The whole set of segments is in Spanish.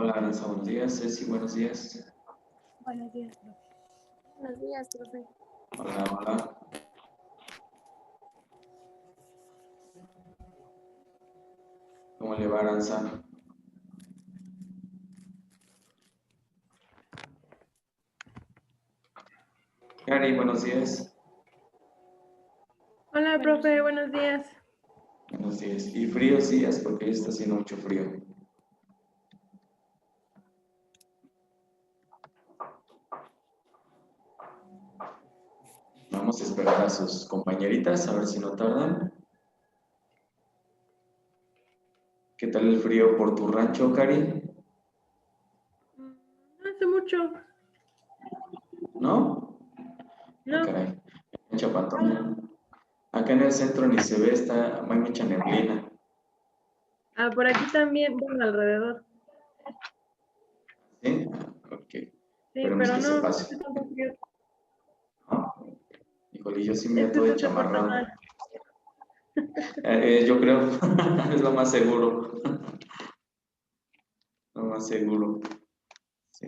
Hola, Aranza, buenos días. Ceci, buenos días. Buenos días, profe. Buenos días, profe. Hola, hola. ¿Cómo le va, Aranza? Cari, buenos días. Hola, profe, buenos días. Buenos días. Y fríos días, porque hoy está haciendo mucho frío. Vamos a esperar a sus compañeritas, a ver si no tardan. ¿Qué tal el frío por tu rancho, Cari? No hace mucho. ¿No? No. Ah, caray. En Chapantón. Acá en el centro ni se ve, hay mucha neblina. Ah, por aquí también, bueno, alrededor. ¿Sí? Ok. Sí, Esperemos pero que se no pase. hace tanto frío. ¿No? Híjole, yo sí me Es que ando de usted se porta chamarrón. mal. Yo creo, es lo más seguro. Lo más seguro. Sí.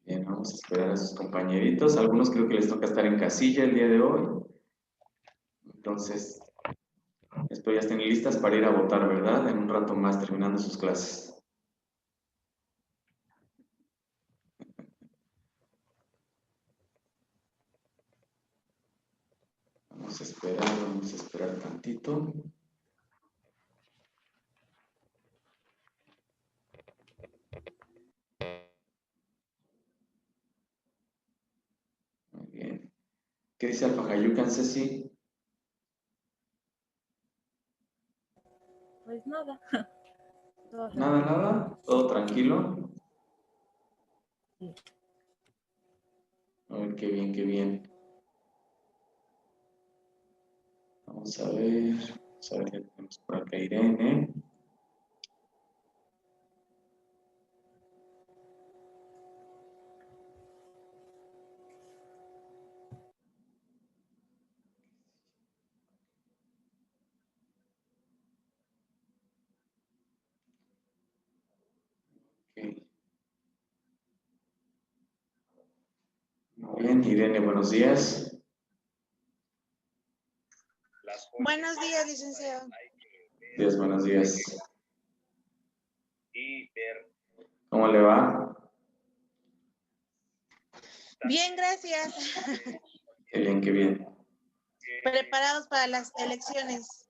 Bien, vamos a esperar a sus compañeritos. Algunos creo que les toca estar en casilla el día de hoy. Entonces, espero ya estén listas para ir a votar, ¿verdad? En un rato más, terminando sus clases. Vamos a esperar tantito. Muy bien. ¿Qué dice Alpajayucan, Ceci? Pues nada. Todo Nada, tranquilo. nada, todo tranquilo. Sí. Ay, qué bien, qué bien. Vamos a ver, ya tenemos por acá a Irene. Ok. Muy bien, Irene, buenos días. Buenos días, licenciado. Buenos días. ¿Cómo le va? Bien, gracias. Qué bien, qué bien. Preparados para las elecciones.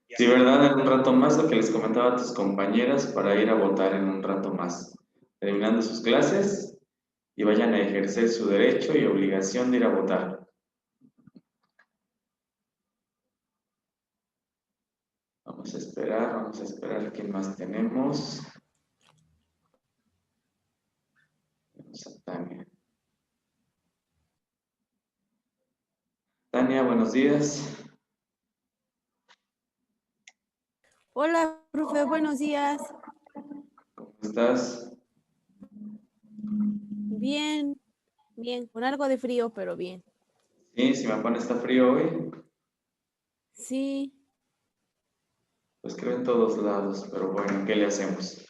Sí, ¿verdad? En un rato más, lo que les comentaba a tus compañeras para ir a votar en un rato más. Terminando sus clases y vayan a ejercer su derecho y obligación de ir a votar. Vamos a esperar quién más tenemos. Tenemos a Tania. Tania, buenos días. Hola, profe, buenos días. ¿Cómo estás? Bien, bien, con algo de frío, pero bien. Sí, si me está frío hoy, Sí, pues creo en todos lados, pero bueno, ¿qué le hacemos?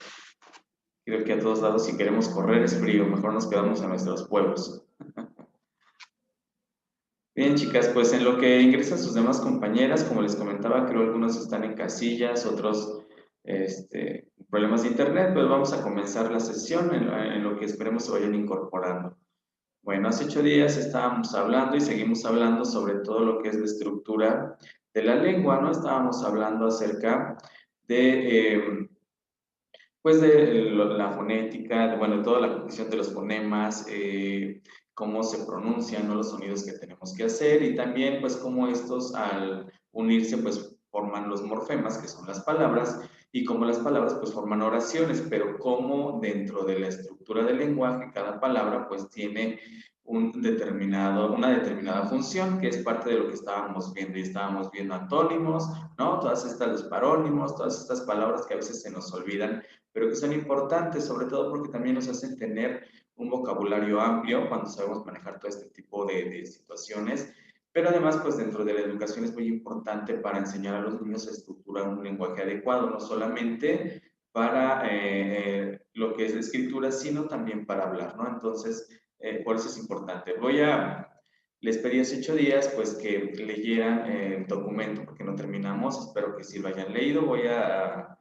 Creo que a todos lados si queremos correr es frío, mejor nos quedamos en nuestros pueblos. Bien, chicas, pues en lo que ingresan sus demás compañeras, como les comentaba, creo algunos están en casillas, otros problemas de internet, pues vamos a comenzar la sesión en lo que esperemos se vayan incorporando. Bueno, hace 8 días estábamos hablando y seguimos hablando sobre todo lo que es la estructura de la lengua, ¿no? Estábamos hablando acerca de pues de la fonética, bueno, toda la condición de los fonemas, cómo se pronuncian, ¿no? Los sonidos que tenemos que hacer y también pues cómo estos al unirse pues forman los morfemas, que son las palabras, y cómo las palabras pues forman oraciones, pero cómo dentro de la estructura del lenguaje cada palabra pues tiene una determinada función, que es parte de lo que estábamos viendo, y estábamos viendo antónimos, ¿no? Todas estas, los parónimos, todas estas palabras que a veces se nos olvidan pero que son importantes, sobre todo porque también nos hacen tener un vocabulario amplio cuando sabemos manejar todo este tipo de situaciones, pero además, pues dentro de la educación es muy importante para enseñar a los niños a estructurar un lenguaje adecuado, no solamente para lo que es la escritura, sino también para hablar, ¿no? Entonces, por eso es importante. Les pedí hace 8 días, pues, que leyeran el documento, porque no terminamos. Espero que sí lo hayan leído. Voy a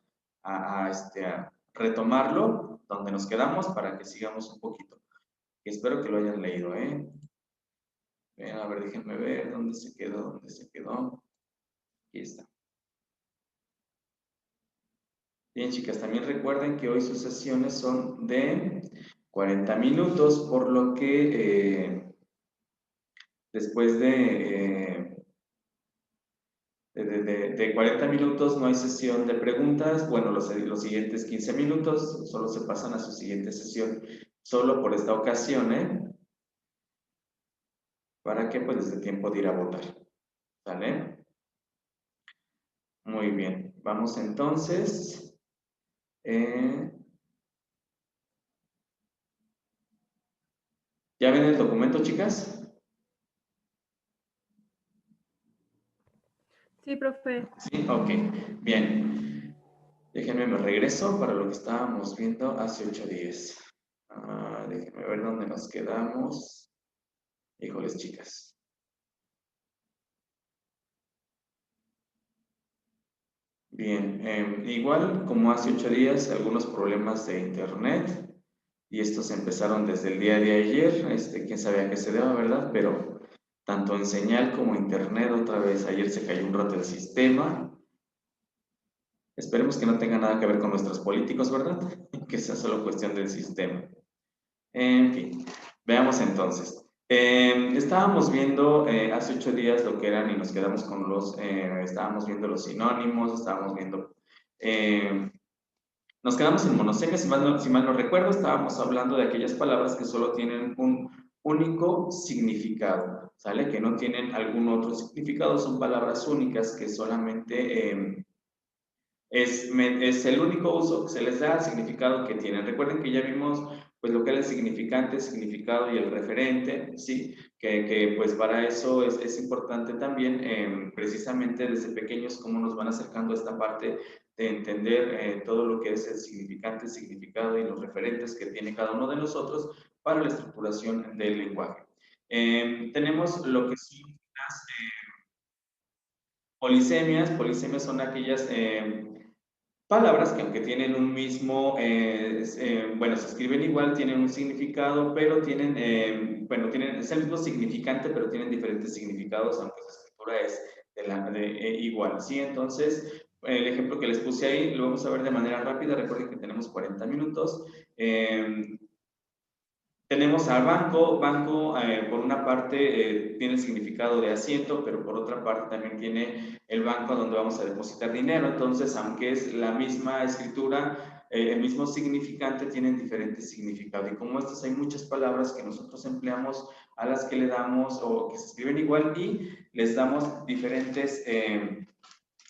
retomarlo donde nos quedamos para que sigamos un poquito. Y espero que lo hayan leído, ¿eh? A ver, déjenme ver dónde se quedó, dónde se quedó. Aquí está. Bien, chicas, también recuerden que hoy sus sesiones son de 40 minutos, por lo que después de 40 minutos no hay sesión de preguntas. Bueno, los siguientes 15 minutos solo se pasan a su siguiente sesión, solo por esta ocasión, ¿eh? Para que pues les dé tiempo de ir a votar. ¿Sale? Muy bien. Vamos entonces. ¿Ya ven el documento, chicas? Sí, profe. Sí, ok. Bien. Déjenme, me regreso para lo que estábamos viendo hace 8 días. Déjenme ver dónde nos quedamos. Híjoles, chicas. Bien, igual como hace 8 días, algunos problemas de internet, y estos empezaron desde el día de ayer. Quién sabe a qué se deba, ¿verdad? Pero tanto en señal como internet, otra vez ayer se cayó un rato el sistema. Esperemos que no tenga nada que ver con nuestros políticos, ¿verdad? Que sea solo cuestión del sistema. En fin, veamos entonces. Estábamos viendo hace 8 días lo que eran y nos quedamos con estábamos viendo los sinónimos, estábamos viendo, nos quedamos en monosemias, si mal no recuerdo, estábamos hablando de aquellas palabras que solo tienen un único significado, ¿sale? Que no tienen algún otro significado, son palabras únicas que solamente es el único uso que se les da, el significado que tienen. Recuerden que ya vimos pues lo que era el significante, el significado y el referente, ¿sí? Que pues para eso es importante también, precisamente desde pequeños, cómo nos van acercando a esta parte de entender todo lo que es el significante, el significado y los referentes que tiene cada uno de nosotros para la estructuración del lenguaje. Tenemos lo que son las polisemias. Polisemias son aquellas palabras que aunque tienen un mismo, bueno, se escriben igual, tienen un significado, pero tienen, bueno, es el mismo significante, pero tienen diferentes significados, aunque su escritura es igual, ¿sí? Entonces, el ejemplo que les puse ahí lo vamos a ver de manera rápida. Recuerden que tenemos 40 minutos. Tenemos al banco. Banco, por una parte, tiene el significado de asiento, pero por otra parte también tiene el banco donde vamos a depositar dinero. Entonces, aunque es la misma escritura, el mismo significante, tienen diferentes significados. Y como estas, hay muchas palabras que nosotros empleamos a las que le damos o que se escriben igual y les damos diferentes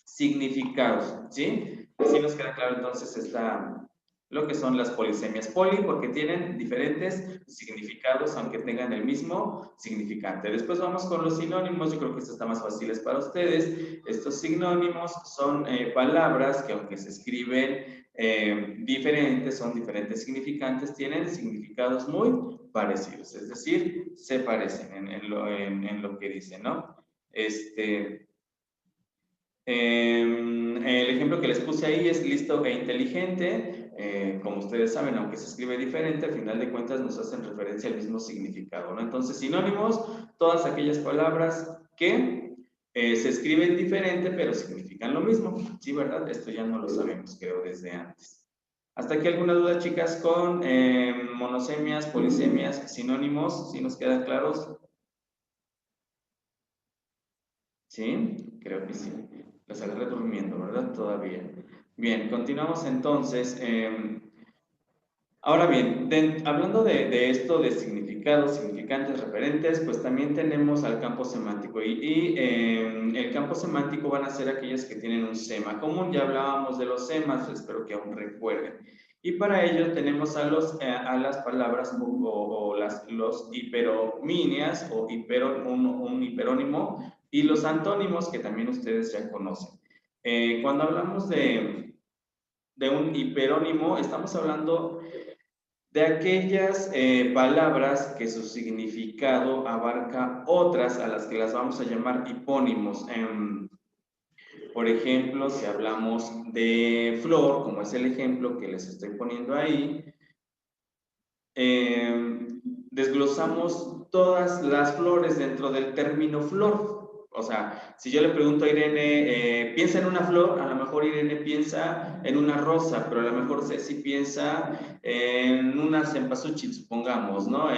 significados, ¿sí? Así nos queda claro entonces lo que son las polisemias. Poli, porque tienen diferentes significados, aunque tengan el mismo significante. Después vamos con los sinónimos. Yo creo que esto está más fácil para ustedes. Estos sinónimos son palabras que, aunque se escriben diferentes, son diferentes significantes, tienen significados muy parecidos, es decir, se parecen en lo que dicen, ¿no? El ejemplo que les puse ahí es listo e inteligente. Como ustedes saben, aunque se escribe diferente, al final de cuentas nos hacen referencia al mismo significado, ¿no? Entonces, sinónimos, todas aquellas palabras que se escriben diferente, pero significan lo mismo. Sí, ¿verdad? Esto ya no lo sabemos, creo, desde antes. ¿Hasta aquí alguna duda, chicas, con monosemias, polisemias, sinónimos? ¿Sí nos quedan claros? ¿Sí? Creo que sí. Las agarré durmiendo, ¿verdad? Todavía. Bien, continuamos entonces. Ahora bien, hablando de esto, de significados, significantes, referentes, pues también tenemos al campo semántico. El campo semántico van a ser aquellas que tienen un sema común. Ya hablábamos de los semas, espero que aún recuerden. Y para ello tenemos a las palabras los hiperomíneas o un hiperónimo y los antónimos, que también ustedes ya conocen. Cuando hablamos de de un hiperónimo, estamos hablando de aquellas palabras que su significado abarca otras a las que las vamos a llamar hipónimos. Por ejemplo, si hablamos de flor, como es el ejemplo que les estoy poniendo ahí, desglosamos todas las flores dentro del término flor. O sea, si yo le pregunto a Irene, ¿piensa en una flor? A lo mejor Irene piensa en una rosa, pero a lo mejor Ceci piensa en una cempasúchil, supongamos, ¿no?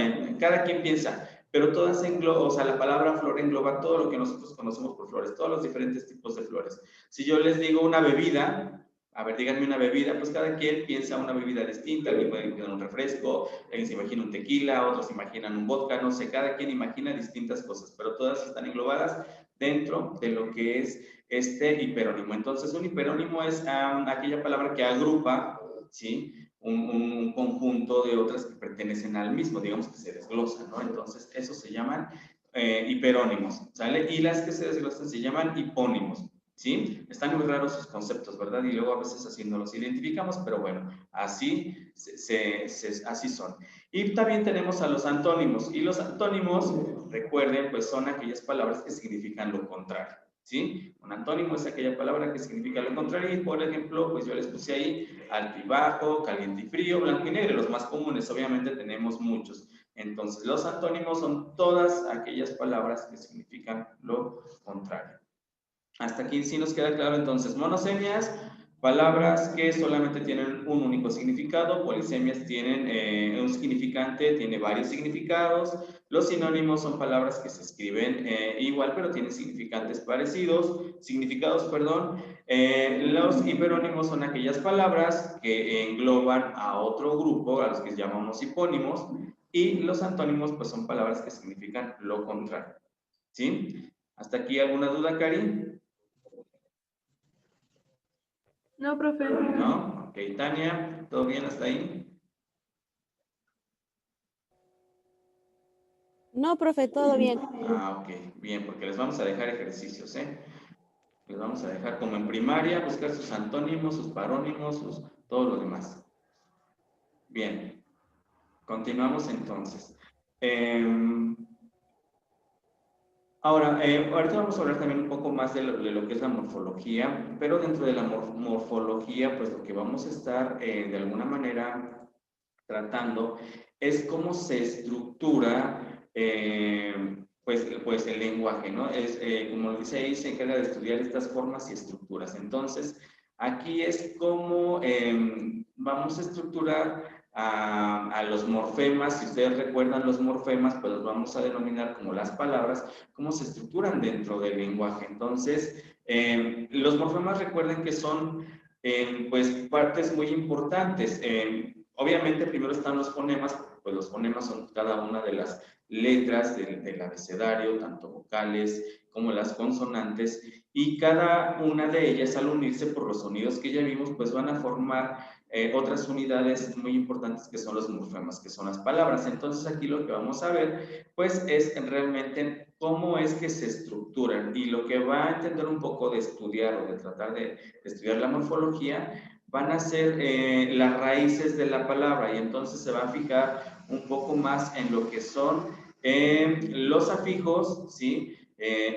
Cada quien piensa, pero todas engloban, o sea, la palabra flor engloba todo lo que nosotros conocemos por flores, todos los diferentes tipos de flores. Si yo les digo una bebida, a ver, díganme una bebida, pues cada quien piensa una bebida distinta, alguien puede imaginar un refresco, alguien se imagina un tequila, otros imaginan un vodka, no sé, cada quien imagina distintas cosas, pero todas están englobadas dentro de lo que es este hiperónimo. Entonces, un hiperónimo es aquella palabra que agrupa, ¿sí? Un conjunto de otras que pertenecen al mismo, digamos que se desglosan, ¿no? Entonces, esos se llaman hiperónimos, ¿sale? Y las que se desglosan se llaman hipónimos. ¿Sí? Están muy raros sus conceptos, ¿verdad? Y luego a veces así no los identificamos, pero bueno, así, así son. Y también tenemos a los antónimos. Y los antónimos, recuerden, pues son aquellas palabras que significan lo contrario, ¿sí? Un antónimo es aquella palabra que significa lo contrario. Y por ejemplo, pues yo les puse ahí alto y bajo, caliente y frío, blanco y negro, los más comunes. Obviamente tenemos muchos. Entonces, los antónimos son todas aquellas palabras que significan lo contrario. Hasta aquí sí nos queda claro. Entonces, monosemias, palabras que solamente tienen un único significado. Polisemias tienen un significante, tiene varios significados. Los sinónimos son palabras que se escriben igual, pero tienen significantes parecidos, significados, perdón. Los hiperónimos son aquellas palabras que engloban a otro grupo, a los que llamamos hipónimos. Y los antónimos, pues son palabras que significan lo contrario. ¿Sí? ¿Hasta aquí alguna duda, Cari? No, profe. ¿No? Ok, Tania, ¿todo bien hasta ahí? No, profe, todo bien. Ah, ok, bien, porque les vamos a dejar ejercicios, ¿eh? Les vamos a dejar como en primaria, buscar sus antónimos, sus parónimos, todo lo demás. Bien, continuamos entonces. Ahora, ahorita vamos a hablar también un poco más de lo que es la morfología, pero dentro de la morfología, pues lo que vamos a estar de alguna manera tratando es cómo se estructura pues el lenguaje, ¿no? Es, como dice ahí, se encarga de estudiar estas formas y estructuras. Entonces, aquí es cómo vamos a estructurar a los morfemas. Si ustedes recuerdan los morfemas, pues los vamos a denominar como las palabras, cómo se estructuran dentro del lenguaje. Entonces, los morfemas, recuerden que son pues partes muy importantes. Obviamente primero están los fonemas, pues los fonemas son cada una de las letras del abecedario, tanto vocales como las consonantes, y cada una de ellas, al unirse por los sonidos que ya vimos, pues van a formar otras unidades muy importantes que son los morfemas, que son las palabras. Entonces aquí lo que vamos a ver pues es realmente cómo es que se estructuran, y lo que va a entender un poco de estudiar o de tratar de estudiar la morfología van a ser las raíces de la palabra, y entonces se va a fijar un poco más en lo que son los afijos, ¿sí?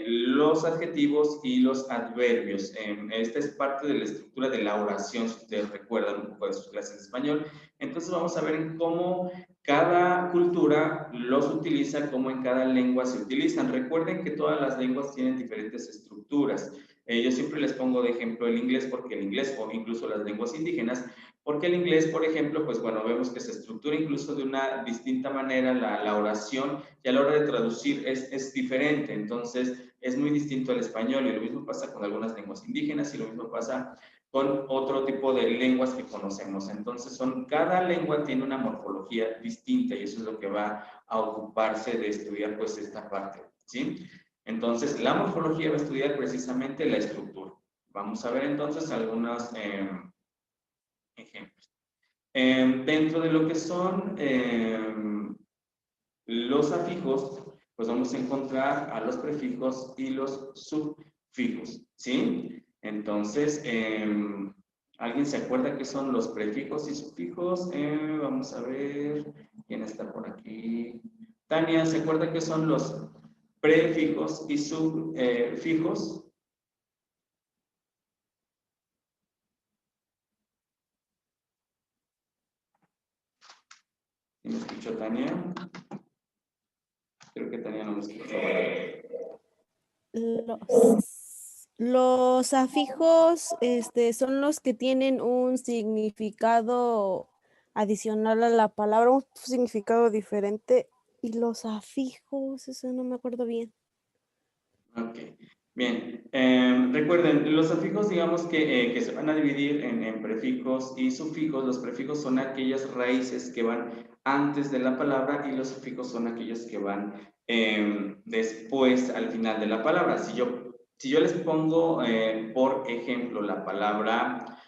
Los adjetivos y los adverbios. Esta es parte de la estructura de la oración, si ustedes recuerdan un poco de sus clases de español. Entonces vamos a ver en cómo cada cultura los utiliza, cómo en cada lengua se utilizan. Recuerden que todas las lenguas tienen diferentes estructuras. Yo siempre les pongo de ejemplo el inglés, porque el inglés, o incluso las lenguas indígenas, porque el inglés, por ejemplo, pues bueno, vemos que se estructura incluso de una distinta manera la oración, y a la hora de traducir es diferente. Entonces es muy distinto al español, y lo mismo pasa con algunas lenguas indígenas, y lo mismo pasa con otro tipo de lenguas que conocemos. Entonces cada lengua tiene una morfología distinta, y eso es lo que va a ocuparse de estudiar pues esta parte, ¿sí? Entonces la morfología va a estudiar precisamente la estructura. Vamos a ver entonces algunos ejemplos. Dentro de lo que son los afijos, pues vamos a encontrar a los prefijos y los sufijos, ¿sí? Entonces, ¿Alguien se acuerda qué son los prefijos y sufijos? Vamos a ver quién está por aquí. Tania, ¿se acuerda qué son los prefijos y sufijos? ¿Sí me escuchó Tania? Creo que Tania no me escuchó. Los afijos son los que tienen un significado adicional a la palabra, un significado diferente. Y los afijos, eso no me acuerdo bien. Ok, bien. Recuerden, los afijos, digamos que se van a dividir en prefijos y sufijos. Los prefijos son aquellas raíces que van antes de la palabra y los sufijos son aquellos que van después, al final de la palabra. Si yo les pongo, por ejemplo, la palabra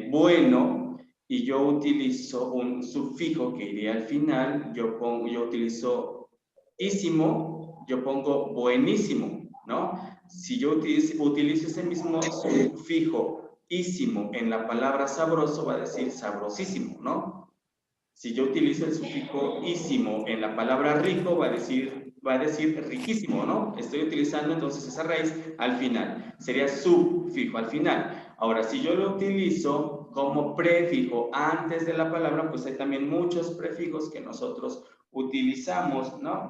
bueno y yo utilizo un sufijo que iría al final, yo utilizo ísimo, yo pongo buenísimo, ¿no? Si yo utilizo ese mismo sufijo ísimo en la palabra sabroso, va a decir sabrosísimo, ¿no? Si yo utilizo el sufijo ísimo en la palabra rico, va a decir riquísimo, ¿no? Estoy utilizando entonces esa raíz al final. Sería sufijo al final. Ahora, si yo lo utilizo como prefijo antes de la palabra, pues hay también muchos prefijos que nosotros utilizamos, ¿no?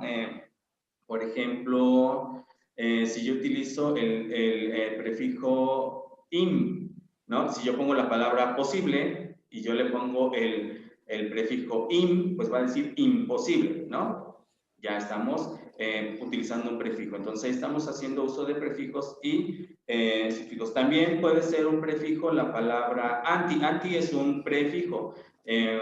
Por ejemplo, si yo utilizo el prefijo im, ¿no? Si yo pongo la palabra posible y yo le pongo el prefijo im, pues va a decir imposible, ¿no? Ya estamos utilizando un prefijo. Entonces, estamos haciendo uso de prefijos y sufijos. También puede ser un prefijo la palabra anti. Anti es un prefijo.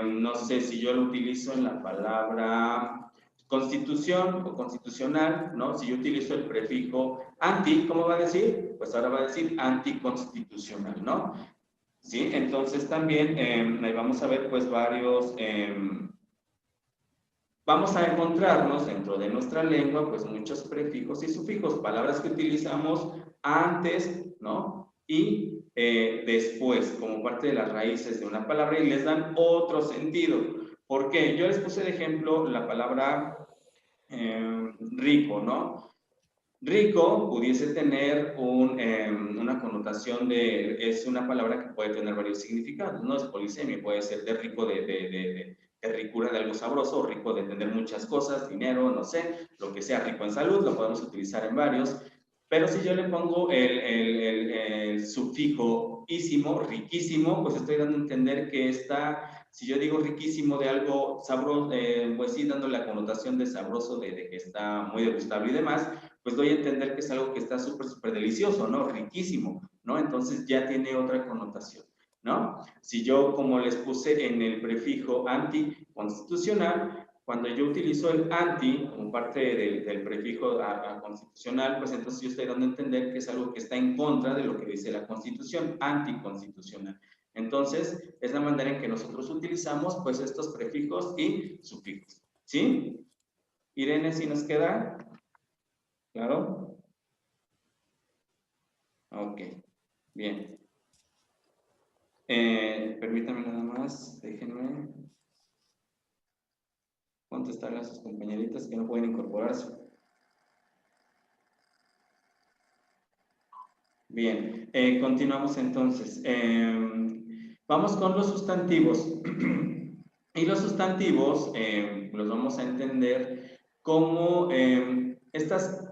No sé si yo lo utilizo en la palabra constitución o constitucional, ¿no? Si yo utilizo el prefijo anti, ¿cómo va a decir? Pues ahora va a decir anticonstitucional, ¿no? ¿Sí? Entonces también ahí vamos a ver pues varios, vamos a encontrarnos dentro de nuestra lengua pues muchos prefijos y sufijos, palabras que utilizamos antes, ¿no? Y después, como parte de las raíces de una palabra y les dan otro sentido. ¿Por qué? Yo les puse de ejemplo la palabra rico, ¿no? Rico pudiese tener una connotación es una palabra que puede tener varios significados, ¿no? Es polisemia, puede ser de rico de ricura de algo sabroso, rico de tener muchas cosas, dinero, no sé, lo que sea, rico en salud, lo podemos utilizar en varios, pero si yo le pongo el sufijo ísimo, riquísimo, pues estoy dando a entender que si yo digo riquísimo de algo sabroso, pues sí, dando la connotación de sabroso, de que está muy degustable y demás, pues doy a entender que es algo que está súper delicioso, ¿no? Riquísimo, ¿no? Entonces ya tiene otra connotación, ¿no? Si yo, como les puse en el prefijo anticonstitucional, cuando yo utilizo el anti como parte del prefijo constitucional, pues entonces yo estoy dando a entender que es algo que está en contra de lo que dice la Constitución, anticonstitucional. Entonces, es la manera en que nosotros utilizamos pues estos prefijos y sufijos, ¿sí? Irene, ¿sí nos queda? ¿Claro? Ok, bien. Permítanme nada más, déjenme contestarle a sus compañeritas que no pueden incorporarse. Bien, continuamos entonces. Vamos con los sustantivos. Y los sustantivos los vamos a entender como estas...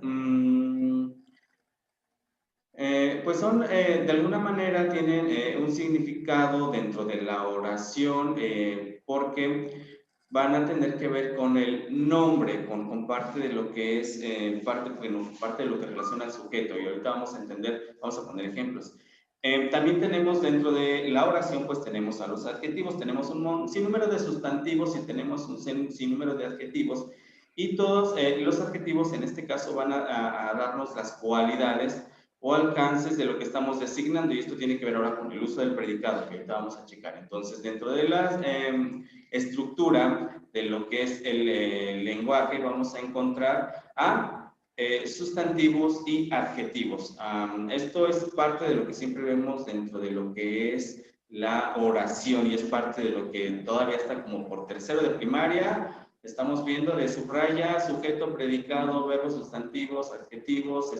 pues son, de alguna manera, tienen un significado dentro de la oración porque van a tener que ver con el nombre, con parte de lo que es, parte de lo que relaciona al sujeto. Y ahorita vamos a entender, vamos a poner ejemplos. También tenemos dentro de la oración, pues tenemos a los adjetivos, tenemos un sinnúmero de sustantivos y tenemos un sinnúmero de adjetivos. Y todos los adjetivos en este caso van a darnos las cualidades o alcances de lo que estamos designando, y esto tiene que ver ahora con el uso del predicado, que ahorita vamos a checar. Entonces, dentro de la estructura de lo que es el lenguaje, vamos a encontrar a sustantivos y adjetivos. Esto es parte de lo que siempre vemos dentro de lo que es la oración, y es parte de lo que todavía está como por tercero de primaria. Estamos viendo de subraya, sujeto, predicado, verbos, sustantivos, adjetivos,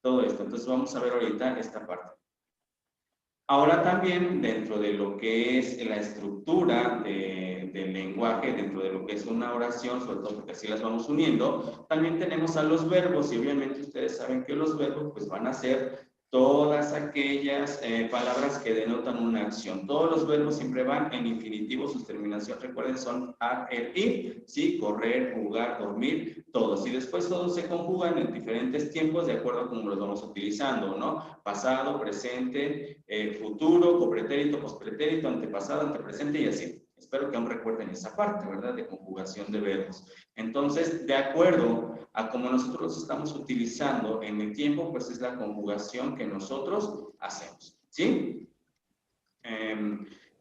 todo esto. Entonces vamos a ver ahorita esta parte. Ahora también dentro de lo que es la estructura del lenguaje, dentro de lo que es una oración, sobre todo porque así las vamos uniendo, también tenemos a los verbos, y obviamente ustedes saben que los verbos pues van a ser todas aquellas palabras que denotan una acción. Todos los verbos siempre van en infinitivo, sus terminaciones, recuerden, son ar, er, ir, ¿sí? Correr, jugar, dormir, todos. Y después todos se conjugan en diferentes tiempos de acuerdo a cómo los vamos utilizando, ¿no? Pasado, presente, futuro, copretérito, pospretérito, antepasado, antepresente y así. Espero que aún recuerden esa parte, ¿verdad? De conjugación de verbos. Entonces, de acuerdo a cómo nosotros los estamos utilizando en el tiempo, pues es la conjugación que nosotros hacemos, ¿sí?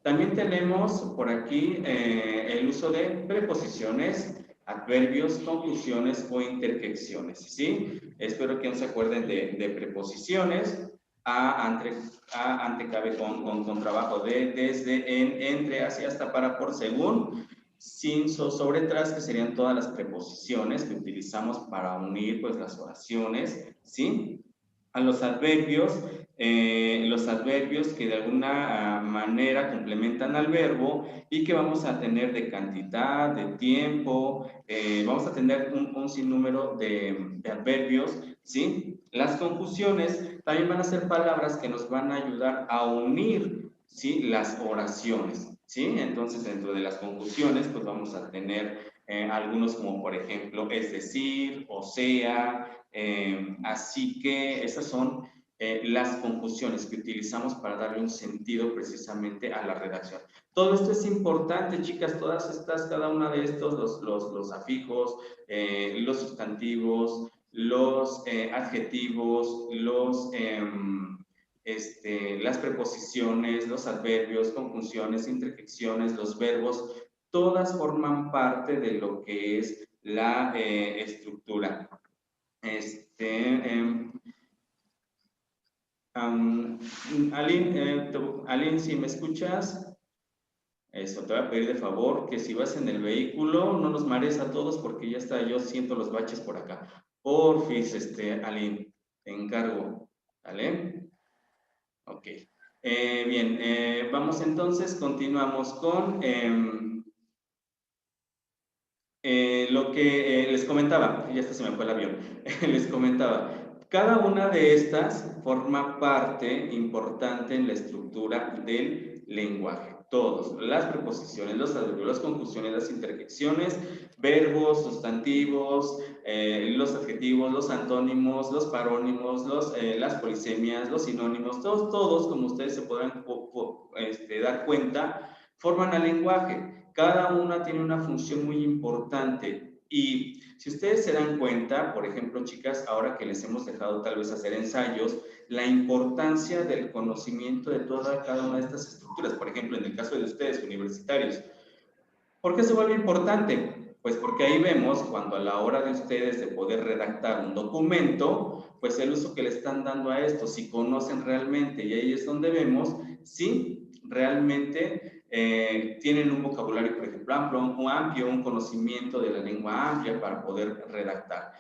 También tenemos por aquí el uso de preposiciones, adverbios, conclusiones o interjecciones, ¿sí? Espero que no se acuerden de preposiciones. Ante, cabe, con trabajo de, desde, en, entre, hacia, hasta, para, por, según, sin, sobre, tras, que serían todas las preposiciones que utilizamos para unir pues las oraciones, ¿sí? A los adverbios que de alguna manera complementan al verbo y que vamos a tener de cantidad, de tiempo, vamos a tener un sinnúmero de adverbios, ¿sí? Las conjunciones también van a ser palabras que nos van a ayudar a unir, ¿sí? Las oraciones, ¿sí? Entonces, dentro de las conjunciones, pues vamos a tener algunos como, por ejemplo, es decir, o sea, así que esas son las conjunciones que utilizamos para darle un sentido precisamente a la redacción. Todo esto es importante, chicas, todas estas, cada una de estos, los afijos, los sustantivos, los adjetivos, las preposiciones, los adverbios, conjunciones, interjecciones, los verbos, todas forman parte de lo que es la estructura. Aline, si me escuchas, eso, te voy a pedir de favor que si vas en el vehículo no nos marees a todos porque ya está, yo siento los baches por acá. Porfis, Aline, te encargo, ¿vale? Ok. Bien, vamos entonces, continuamos con lo que les comentaba, ya hasta se me fue el avión, les comentaba, cada una de estas forma parte importante en la estructura del lenguaje. Todos, las preposiciones, los adverbios, las conjunciones, las interjecciones, verbos, sustantivos, los adjetivos, los antónimos, los parónimos, las polisemias, los sinónimos, todos, como ustedes se podrán dar cuenta, forman al lenguaje. Cada una tiene una función muy importante y si ustedes se dan cuenta, por ejemplo, chicas, ahora que les hemos dejado tal vez hacer ensayos, la importancia del conocimiento de cada una de estas estructuras, por ejemplo, en el caso de ustedes, universitarios. ¿Por qué se vuelve importante? Pues porque ahí vemos cuando a la hora de ustedes de poder redactar un documento, pues el uso que le están dando a esto, si conocen realmente, y ahí es donde vemos si realmente tienen un vocabulario, por ejemplo, amplio, un conocimiento de la lengua amplia para poder redactar.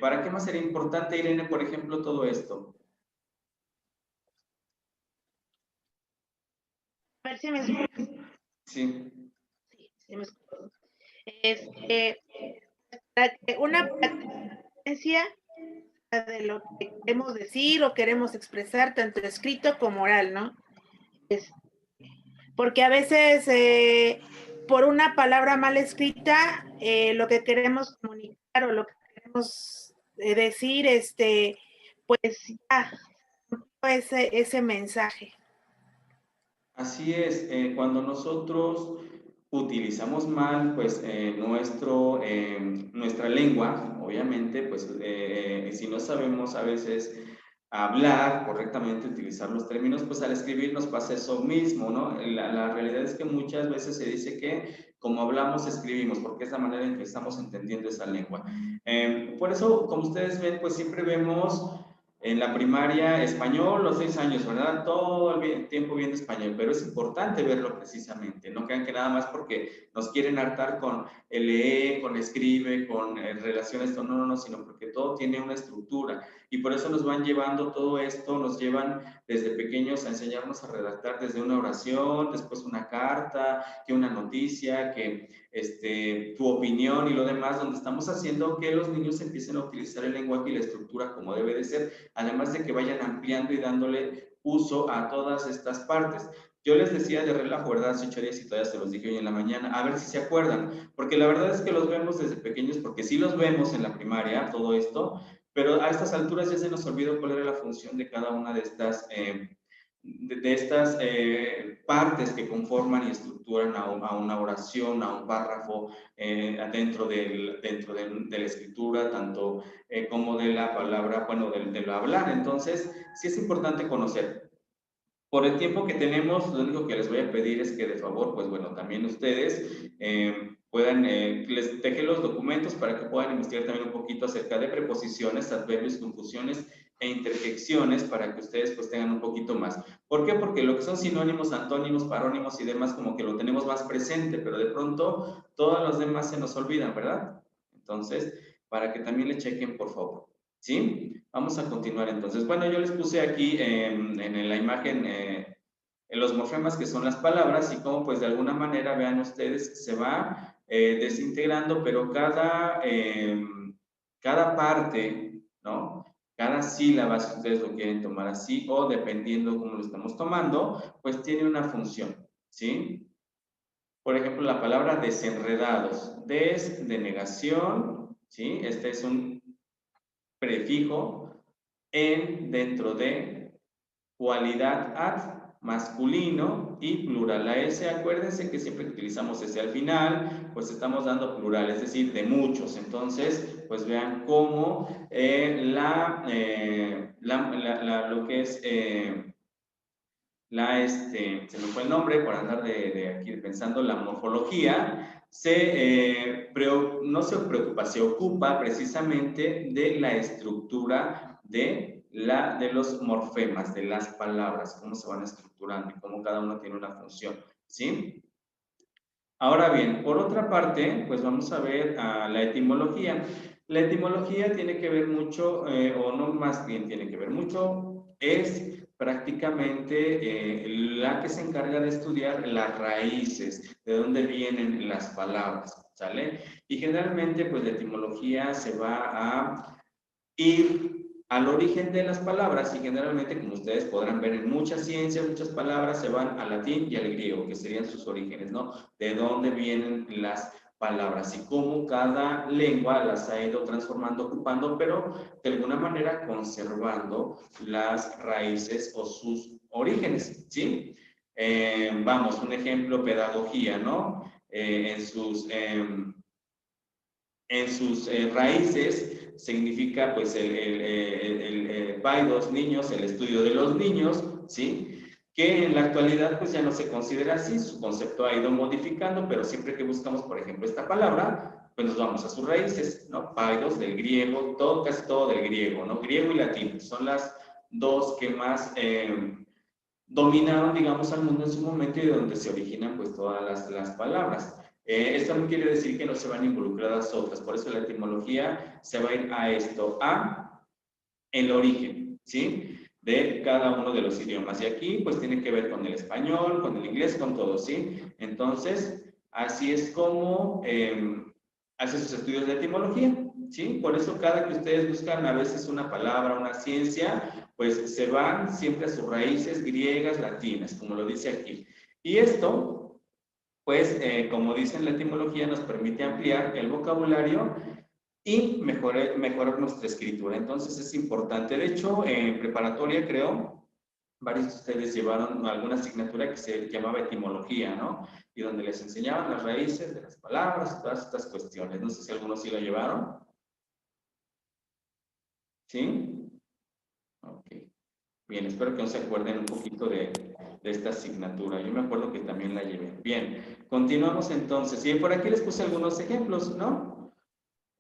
¿Para qué más sería importante, Irene, por ejemplo, todo esto? A ver si me escuchas. Sí. Sí, me escuchas. Una presencia de lo que queremos decir o queremos expresar, tanto escrito como oral, ¿no? Porque a veces por una palabra mal escrita, lo que queremos comunicar o lo que queremos decir, pues ya, ese mensaje. Así es, cuando nosotros utilizamos mal pues nuestra lengua, obviamente, pues si no sabemos a veces hablar correctamente, utilizar los términos, pues al escribir nos pasa eso mismo, ¿no? La realidad es que muchas veces se dice que como hablamos, escribimos, porque es la manera en que estamos entendiendo esa lengua. Por eso, como ustedes ven, pues siempre vemos En la primaria, español, los 6 años, ¿verdad? Todo el tiempo viendo español, pero es importante verlo precisamente. No crean que nada más porque nos quieren hartar con el lee, con escribe, con relaciones, no, sino porque todo tiene una estructura. Y por eso nos van llevando todo esto, nos llevan desde pequeños a enseñarnos a redactar desde una oración, después una carta, que una noticia, que tu opinión y lo demás, donde estamos haciendo que los niños empiecen a utilizar el lenguaje y la estructura como debe de ser, además de que vayan ampliando y dándole uso a todas estas partes. Yo les decía de relajo, ¿verdad? Hace 8 días y todavía se los dije hoy en la mañana, a ver si se acuerdan, porque la verdad es que los vemos desde pequeños, porque sí los vemos en la primaria, todo esto, pero a estas alturas ya se nos olvidó cuál era la función de cada una de estas partes que conforman y estructuran a una oración, a un párrafo, dentro de la escritura, tanto como de la palabra, bueno, de lo hablar. Entonces, sí es importante conocer. Por el tiempo que tenemos, lo único que les voy a pedir es que de favor, pues bueno, también ustedes puedan, les dejé los documentos para que puedan investigar también un poquito acerca de preposiciones, adverbios, confusiones e interjecciones para que ustedes pues tengan un poquito más. ¿Por qué? Porque lo que son sinónimos, antónimos, parónimos y demás como que lo tenemos más presente, pero de pronto todos los demás se nos olvidan, ¿verdad? Entonces, para que también le chequen, por favor. ¿Sí? Vamos a continuar entonces. Bueno, yo les puse aquí en la imagen en los morfemas que son las palabras y cómo pues de alguna manera, vean ustedes, se va desintegrando, pero cada parte, ¿no? Cada sílaba, si ustedes lo quieren tomar así o dependiendo cómo lo estamos tomando, pues tiene una función, ¿sí? Por ejemplo, la palabra desenredados, des de negación, ¿sí? Este es un prefijo en, dentro de, cualidad ad, masculino y plural. La S, acuérdense que siempre que utilizamos S al final, pues estamos dando plural, es decir, de muchos. Entonces, pues vean cómo lo que es se me fue el nombre por andar de aquí pensando, la morfología, no se preocupa, se ocupa precisamente de la estructura de los morfemas, de las palabras, cómo se van estructurando y cómo cada uno tiene una función, ¿sí? Ahora bien, por otra parte, pues vamos a ver la etimología. La etimología tiene que ver mucho, o no más bien tiene que ver mucho, es prácticamente la que se encarga de estudiar las raíces, de dónde vienen las palabras, ¿sale? Y generalmente, pues la etimología se va a ir al origen de las palabras y generalmente, como ustedes podrán ver en muchas ciencias, muchas palabras se van al latín y al griego, que serían sus orígenes, ¿no? De dónde vienen las palabras y cómo cada lengua las ha ido transformando, ocupando, pero de alguna manera conservando las raíces o sus orígenes, ¿sí? Vamos, un ejemplo, pedagogía, ¿no? En sus raíces significa pues paidos, niños, el estudio de los niños, ¿sí? Que en la actualidad pues ya no se considera así, su concepto ha ido modificando, pero siempre que buscamos, por ejemplo, esta palabra, pues nos vamos a sus raíces, ¿no? Paidos del griego, casi todo del griego, ¿no? Griego y latín son las dos que más dominaron, digamos, al mundo en su momento y de donde se originan pues todas las palabras. Esto no quiere decir que no se van involucradas otras, por eso la etimología se va a ir a esto, a el origen, ¿sí? De cada uno de los idiomas. Y aquí pues tiene que ver con el español, con el inglés, con todo, ¿sí? Entonces, así es como hace sus estudios de etimología, ¿sí? Por eso cada que ustedes buscan a veces una palabra, una ciencia, pues se van siempre a sus raíces griegas, latinas, como lo dice aquí. Y esto, pues, como dice en la etimología, nos permite ampliar el vocabulario y mejorar nuestra escritura. Entonces es importante. De hecho, en preparatoria, creo, varios de ustedes llevaron alguna asignatura que se llamaba etimología, ¿no? Y donde les enseñaban las raíces de las palabras, todas estas cuestiones. No sé si algunos sí lo llevaron. ¿Sí? Ok. Bien, espero que no se acuerden un poquito de esta asignatura. Yo me acuerdo que también la llevé. Bien, continuamos entonces. Y por aquí les puse algunos ejemplos, ¿no?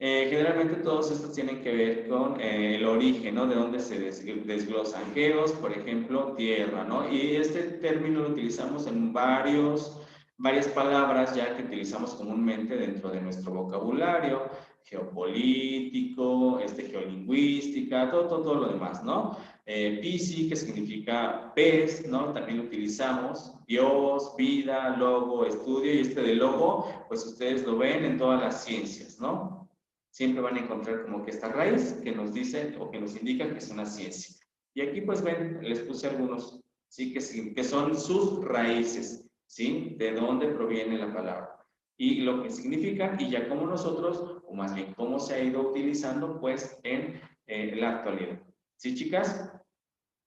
Generalmente todos estos tienen que ver con el origen, ¿no? De dónde se desglosan. Geos, por ejemplo, tierra, ¿no? Y este término lo utilizamos en varias palabras ya que utilizamos comúnmente dentro de nuestro vocabulario, geopolítico, geolingüística, todo lo demás, ¿no? Pisi, que significa pez, ¿no? También lo utilizamos. Dios, vida, logo, estudio, y de logo, pues ustedes lo ven en todas las ciencias, ¿no? Siempre van a encontrar como que esta raíz que nos dice o que nos indica que es una ciencia. Y aquí pues ven, les puse algunos, ¿sí? Que son sus raíces, ¿sí? De dónde proviene la palabra. Y lo que significa, y ya como nosotros, o más bien cómo se ha ido utilizando pues en la actualidad. ¿Sí, chicas?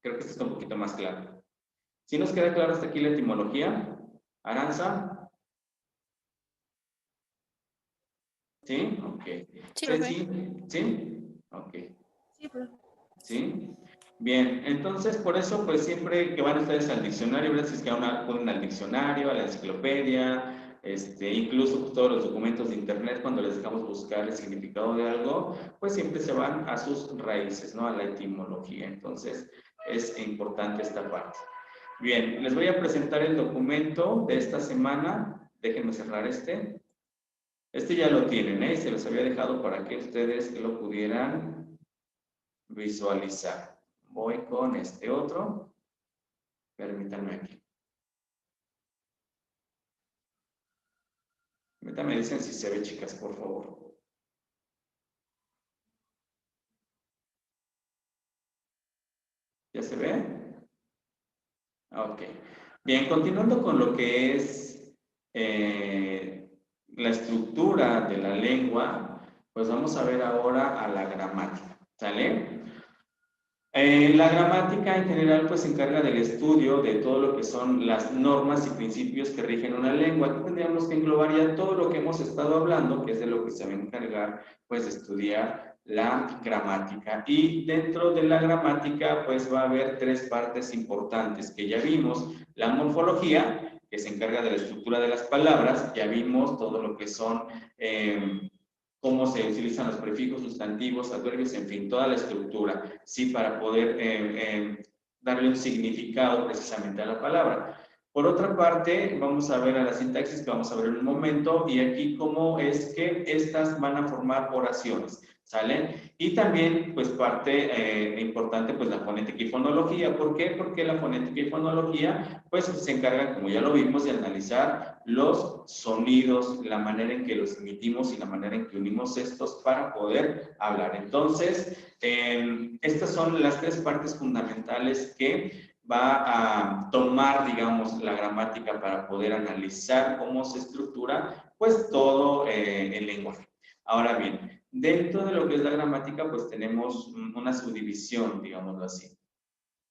Creo que esto está un poquito más claro. ¿Sí nos queda claro hasta aquí la etimología? Aranza. ¿Sí? Ok. Sí, Ceci, ¿sí? Ok. Sí, profe. ¿Sí? Bien, entonces por eso pues siempre que van ustedes al diccionario, ¿verdad? Si es que acuden al diccionario, a la enciclopedia, incluso pues, todos los documentos de internet, cuando les dejamos buscar el significado de algo, pues siempre se van a sus raíces, ¿no? A la etimología. Entonces es importante esta parte. Bien, les voy a presentar el documento de esta semana. Déjenme cerrar este. Este ya lo tienen, ¿eh? Se los había dejado para que ustedes lo pudieran visualizar. Voy con este otro. Permítanme aquí. Ahorita me dicen si se ve, chicas, por favor. ¿Ya se ve? Ok. Bien, continuando con lo que es la estructura de la lengua, pues vamos a ver ahora a la gramática. ¿Sale? La gramática en general pues se encarga del estudio de todo lo que son las normas y principios que rigen una lengua. Aquí tendríamos que englobar ya todo lo que hemos estado hablando, que es de lo que se va a encargar pues de estudiar la gramática. Y dentro de la gramática pues va a haber tres partes importantes que ya vimos. La morfología, que se encarga de la estructura de las palabras, ya vimos todo lo que son cómo se utilizan los prefijos, sustantivos, adverbios, en fin, toda la estructura, sí, para poder darle un significado precisamente a la palabra. Por otra parte, vamos a ver a la sintaxis que vamos a ver en un momento, y aquí cómo es que estas van a formar oraciones, ¿sale? Y también, pues, parte importante, pues, la fonética y fonología. ¿Por qué? Porque la fonética y fonología, pues, se encargan, como ya lo vimos, de analizar los sonidos, la manera en que los emitimos y la manera en que unimos estos para poder hablar. Entonces, estas son las tres partes fundamentales que va a tomar, digamos, la gramática para poder analizar cómo se estructura, pues, todo el lenguaje. Ahora bien, dentro de lo que es la gramática, pues, tenemos una subdivisión, digámoslo así.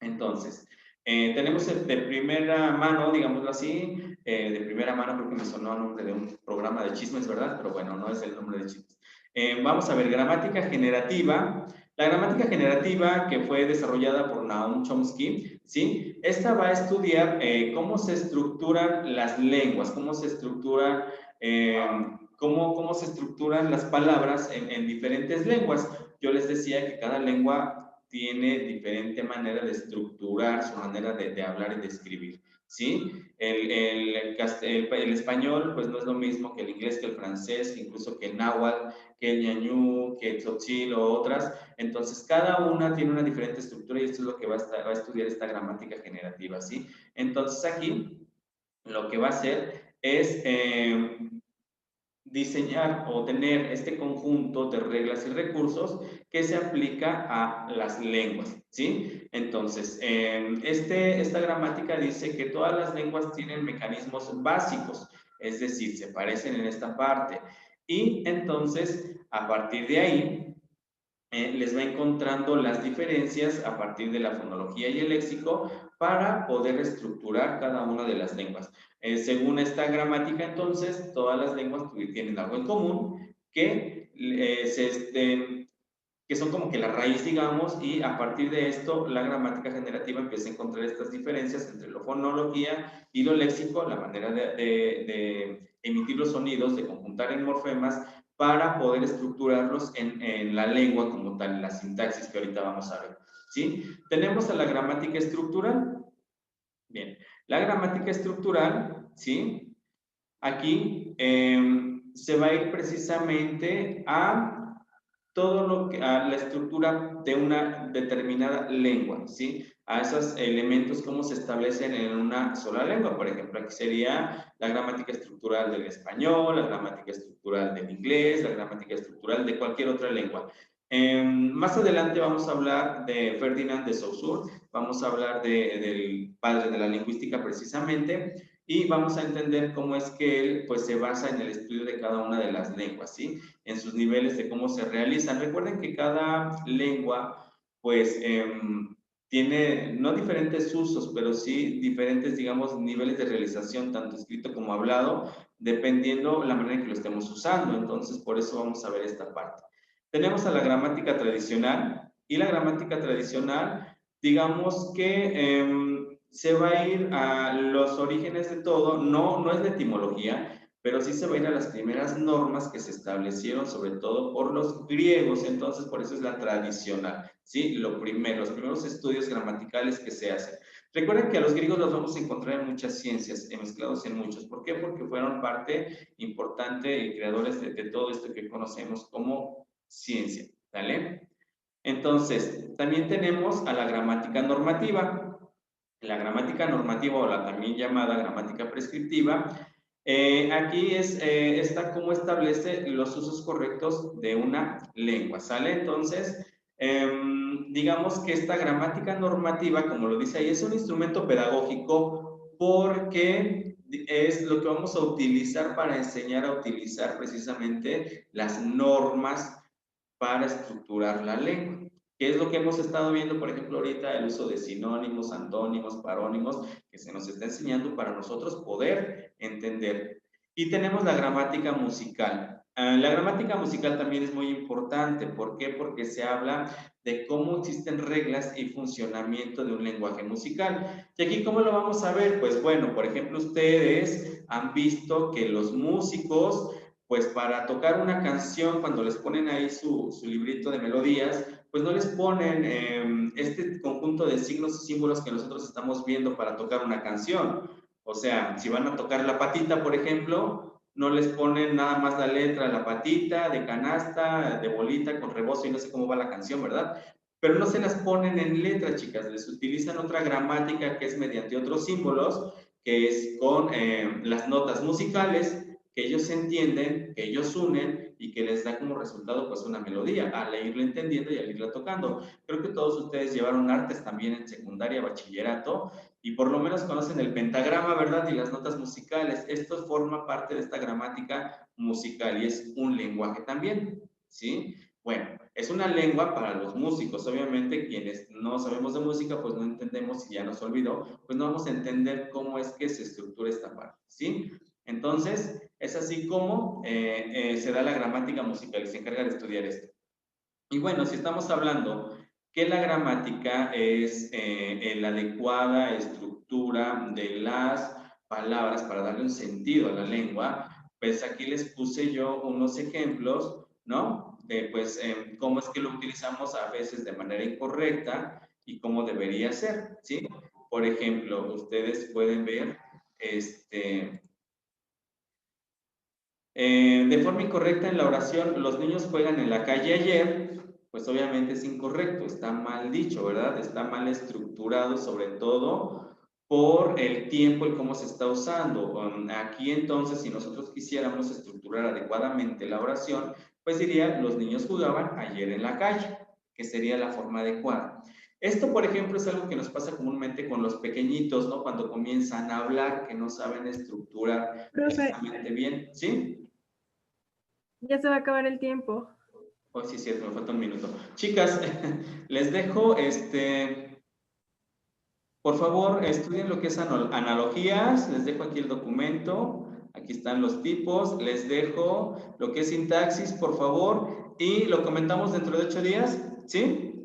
Entonces, tenemos de primera mano, digámoslo así, de primera mano, creo que me sonó el nombre de un programa de chismes, ¿verdad? Pero bueno, no es el nombre de chismes. Vamos a ver, gramática generativa. La gramática generativa, que fue desarrollada por Noam Chomsky, ¿sí? Esta va a estudiar cómo se estructuran las lenguas, cómo se estructuran, cómo se estructuran las palabras en diferentes lenguas. Yo les decía que cada lengua tiene diferente manera de estructurar, su manera de hablar y de escribir, ¿sí? El español, pues no es lo mismo que el inglés, que el francés, que incluso que el náhuatl, que el ñañú, que el tzotzil o otras. Entonces, cada una tiene una diferente estructura y esto es lo que va a estudiar esta gramática generativa, ¿sí? Entonces, aquí lo que va a hacer es diseñar o tener este conjunto de reglas y recursos que se aplica a las lenguas, ¿sí? Entonces, esta gramática dice que todas las lenguas tienen mecanismos básicos, es decir, se parecen en esta parte. Y entonces, a partir de ahí, les va encontrando las diferencias a partir de la fonología y el léxico para poder estructurar cada una de las lenguas. Según esta gramática, entonces, todas las lenguas tienen algo en común, que son como que la raíz, digamos, y a partir de esto, la gramática generativa empieza a encontrar estas diferencias entre la fonología y lo léxico, la manera de emitir los sonidos, de conjuntar en morfemas, para poder estructurarlos en la lengua como tal, en la sintaxis que ahorita vamos a ver, ¿sí? Tenemos a la gramática estructural. Bien, la gramática estructural, ¿sí? Aquí se va a ir precisamente a todo lo que, a la estructura de una determinada lengua, ¿sí? A esos elementos, cómo se establecen en una sola lengua. Por ejemplo, aquí sería la gramática estructural del español, la gramática estructural del inglés, la gramática estructural de cualquier otra lengua. Más adelante vamos a hablar de Ferdinand de Saussure, vamos a hablar del padre de la lingüística precisamente, y vamos a entender cómo es que él pues se basa en el estudio de cada una de las lenguas, ¿sí? En sus niveles de cómo se realizan. Recuerden que cada lengua pues tiene no diferentes usos, pero sí diferentes, digamos, niveles de realización, tanto escrito como hablado, dependiendo la manera en que lo estemos usando. Entonces, por eso vamos a ver esta parte. Tenemos a la gramática tradicional, y la gramática tradicional, digamos que se va a ir a los orígenes de todo, no es de etimología, pero sí se va a ir a las primeras normas que se establecieron, sobre todo por los griegos. Entonces, por eso es la tradicional, ¿sí? Los primeros estudios gramaticales que se hacen. Recuerden que a los griegos los vamos a encontrar en muchas ciencias, mezclados en muchos. ¿Por qué? Porque fueron parte importante y creadores de todo esto que conocemos como ciencia, ¿vale? Entonces, también tenemos a la gramática normativa. La gramática normativa, o la también llamada gramática prescriptiva, aquí está cómo establece los usos correctos de una lengua, ¿sale? Entonces, digamos que esta gramática normativa, como lo dice ahí, es un instrumento pedagógico porque es lo que vamos a utilizar para enseñar a utilizar precisamente las normas para estructurar la lengua. ¿Qué es lo que hemos estado viendo, por ejemplo, ahorita? El uso de sinónimos, antónimos, parónimos, que se nos está enseñando para nosotros poder entender. Y tenemos la gramática musical. La gramática musical también es muy importante. ¿Por qué? Porque se habla de cómo existen reglas y funcionamiento de un lenguaje musical. ¿Y aquí cómo lo vamos a ver? Pues bueno, por ejemplo, ustedes han visto que los músicos, pues para tocar una canción, cuando les ponen ahí su librito de melodías, pues no les ponen este conjunto de signos y símbolos que nosotros estamos viendo para tocar una canción. O sea, si van a tocar la patita, por ejemplo, no les ponen nada más la letra, la patita, de canasta, de bolita, con rebozo, y no sé cómo va la canción, ¿verdad? Pero no se las ponen en letra, chicas, les utilizan otra gramática que es mediante otros símbolos, que es con las notas musicales, que ellos entienden, que ellos unen y que les da como resultado pues una melodía al irla entendiendo y al irla tocando. Creo que todos ustedes llevaron artes también en secundaria, bachillerato, y por lo menos conocen el pentagrama, ¿verdad? Y las notas musicales. Esto forma parte de esta gramática musical y es un lenguaje también, ¿sí? Bueno, es una lengua para los músicos. Obviamente, quienes no sabemos de música, pues no entendemos y ya nos olvidó, pues no vamos a entender cómo es que se estructura esta parte, ¿sí? Entonces, es así como se da la gramática musical y se encarga de estudiar esto. Y bueno, si estamos hablando que la gramática es la adecuada estructura de las palabras para darle un sentido a la lengua, pues aquí les puse yo unos ejemplos, ¿no? De pues cómo es que lo utilizamos a veces de manera incorrecta y cómo debería ser, ¿sí? Por ejemplo, ustedes pueden ver, de forma incorrecta en la oración, los niños juegan en la calle ayer, pues obviamente es incorrecto, está mal dicho, ¿verdad? Está mal estructurado, sobre todo por el tiempo y cómo se está usando. Aquí entonces, si nosotros quisiéramos estructurar adecuadamente la oración, pues diría, los niños jugaban ayer en la calle, que sería la forma adecuada. Esto, por ejemplo, es algo que nos pasa comúnmente con los pequeñitos, ¿no? Cuando comienzan a hablar, que no saben estructurar precisamente bien, ¿sí? Ya se va a acabar el tiempo. Oh, sí, es cierto, me falta un minuto. Chicas, les dejo, por favor, estudien lo que es analogías, les dejo aquí el documento, aquí están los tipos, les dejo lo que es sintaxis, por favor, y lo comentamos dentro de 8 días, ¿sí?